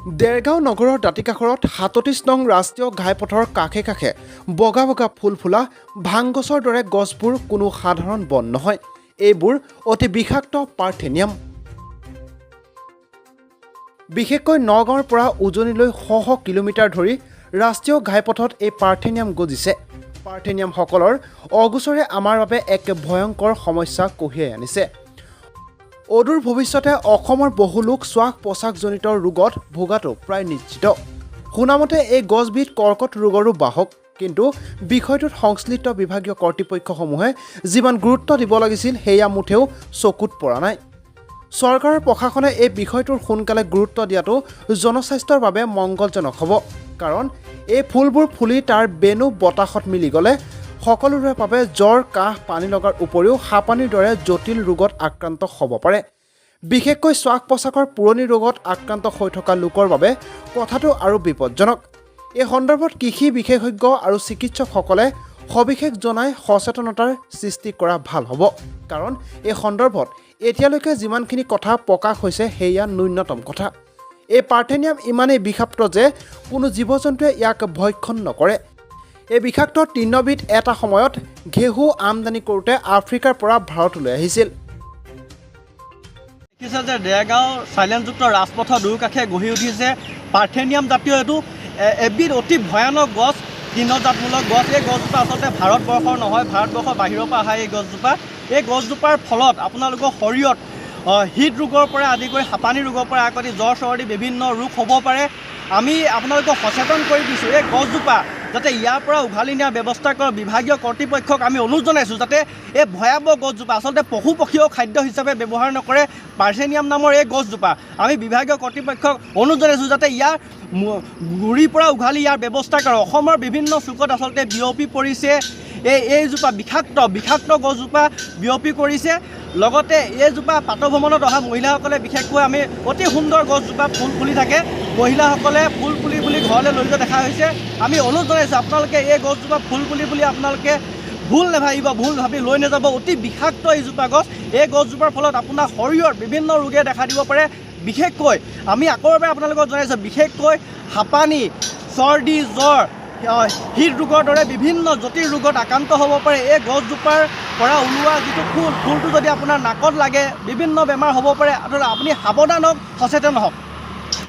দেৰগাঁও নগৰৰ দাঁতিকাষৰত ৩৭ নং ৰাষ্ট্ৰীয় ঘাইপথৰ কাষে কাষে বগা বগা ফুল ফুলা ভাং গছৰ দৰে গছবোৰ কোনো সাধাৰণ বন নহয়। এইবোৰ অতি বিষাক্ত পাৰ্থেনিয়াম। বিশেষকৈ নগাঁৱৰ পৰা উজনিলৈ শ শ কিলোমিটাৰ ধৰি ৰাষ্ট্ৰীয় ঘাইপথত এই পাৰ্থেনিয়াম গজিছে। পাৰ্থেনিয়ামসকলৰ অগোচৰে আমাৰ বাবে এক ভয়ংকৰ সমস্যা কঢ়িয়াই আনিছে। অদূৰ ভৱিষ্যতে অসমৰ বহু লোক শ্বাস প্ৰশ্বাসজনিত ৰোগত ভোগাটো প্ৰায় নিশ্চিত। শুনামতে এই গছবিধ কৰ্কট ৰোগৰো বাহক, কিন্তু বিষয়টোত সংশ্লিষ্ট বিভাগীয় কৰ্তৃপক্ষসমূহে যিমান গুৰুত্ব দিব লাগিছিল সেয়া মুঠেও চকুত পৰা নাই। চৰকাৰৰ প্ৰশাসনে এই বিষয়টোৰ সোনকালে গুৰুত্ব দিয়াটো জনস্বাস্থ্যৰ বাবে মংগলজনক হ'ব, কাৰণ এই ফুলবোৰ ফুলি তাৰ বেণু বতাহত মিলি গ'লে সকলোৰে বাবে জ্বৰ, কাহ, পানী লগাৰ উপৰিও হাঁপানীৰ দৰে জটিল ৰোগত আক্ৰান্ত হ'ব পাৰে। বিশেষকৈ শ্বাস প্ৰশ্বাসৰ পুৰণি ৰোগত আক্ৰান্ত হৈ থকা লোকৰ বাবে কথাটো আৰু বিপদজনক। এই সন্দৰ্ভত কৃষি বিশেষজ্ঞ আৰু চিকিৎসকসকলে সবিশেষ জনাই সচেতনতাৰ সৃষ্টি কৰা ভাল হ'ব, কাৰণ এই সন্দৰ্ভত এতিয়ালৈকে যিমানখিনি কথা প্ৰকাশ হৈছে সেয়া ন্যূনতম কথা। এই পাৰ্থেনিয়াম ইমানেই বিষাক্ত যে কোনো জীৱ জন্তুৱে ইয়াক ভক্ষণ নকৰে। এই বিষাক্ত তৃণবিধ এটা সময়ত ঘেঁহু আমদানি কৰোঁতে আফ্ৰিকাৰ পৰা ভাৰতলৈ আহিছিল। দেখিছে যে দেৰগাঁও চাইলেঞ্চযুক্ত ৰাজপথৰ দুয়োকাষে গঢ়ি উঠিছে পাৰ্থেনিয়াম জাতীয় এইটো এবিধ অতি ভয়ানক গছ, তৃণজাতমূলক গছ। এই গছজোপা আচলতে ভাৰতবৰ্ষৰ নহয়, ভাৰতবৰ্ষৰ বাহিৰৰ পৰা অহা এই গছজোপা। এই গছজোপাৰ ফলত আপোনালোকৰ শৰীৰত হৃদৰোগৰ পৰা আদি কৰি হাঁপানী ৰোগৰ পৰা আদি জ্বৰ চৰ্দি বিভিন্ন ৰোগ হ'ব পাৰে। আমি আপোনালোকক সচেতন কৰি দিছোঁ, এই গছজোপা যাতে ইয়াৰ পৰা উঘালি নিয়াৰ ব্যৱস্থা কৰা বিভাগীয় কৰ্তৃপক্ষক আমি অনুৰোধ জনাইছোঁ, যাতে এই ভয়াৱহ গছজোপা আচলতে পশু পক্ষীয়েও খাদ্য হিচাপে ব্যৱহাৰ নকৰে। পাৰ্থেনিয়াম নামৰ এই গছজোপা আমি বিভাগীয় কৰ্তৃপক্ষক অনুৰোধ জনাইছোঁ, যাতে ইয়াৰ গুৰিৰ পৰা উঘালি ইয়াৰ ব্যৱস্থা কৰে। অসমৰ বিভিন্ন চুকত আচলতে বিয়পি পৰিছে এইজোপা বিষাক্ত গছজোপা বিয়পি পৰিছে। লগতে এইজোপা প্ৰাতঃভ্ৰমণত অহা মহিলাসকলে বিশেষকৈ আমি অতি সুন্দৰ গছজোপা ফুল ফুলি থাকে, মহিলাসকলে ফুল ফুলি বুলি ঘৰলৈ লৈ যোৱা দেখা হৈছে। আমি অনুৰোধ জনাইছোঁ, আপোনালোকে এই গছজোপা ফুল ফুলি বুলি আপোনালোকে ভুল নাভাবিব, ভুল ভাবি লৈ নাযাব। অতি বিষাক্ত এইজোপা গছ। এই গছজোপাৰ ফলত আপোনাৰ শৰীৰৰ বিভিন্ন ৰোগে দেখা দিব পাৰে। বিশেষকৈ আমি আকৌ এবাৰ আপোনালোকক জনাইছোঁ, বিশেষকৈ হাঁপানী, চৰ্দি, জ্বৰ, হৃদৰোগৰ দৰে বিভিন্ন জটিল ৰোগত আক্ৰান্ত হ'ব পাৰে। এই গছজোপাৰ পৰা ওলোৱা যিটো ফুলটো যদি আপোনাৰ নাকত লাগে বিভিন্ন বেমাৰ হ'ব পাৰে। আপুনি সাৱধান হওক, সচেতন হওক।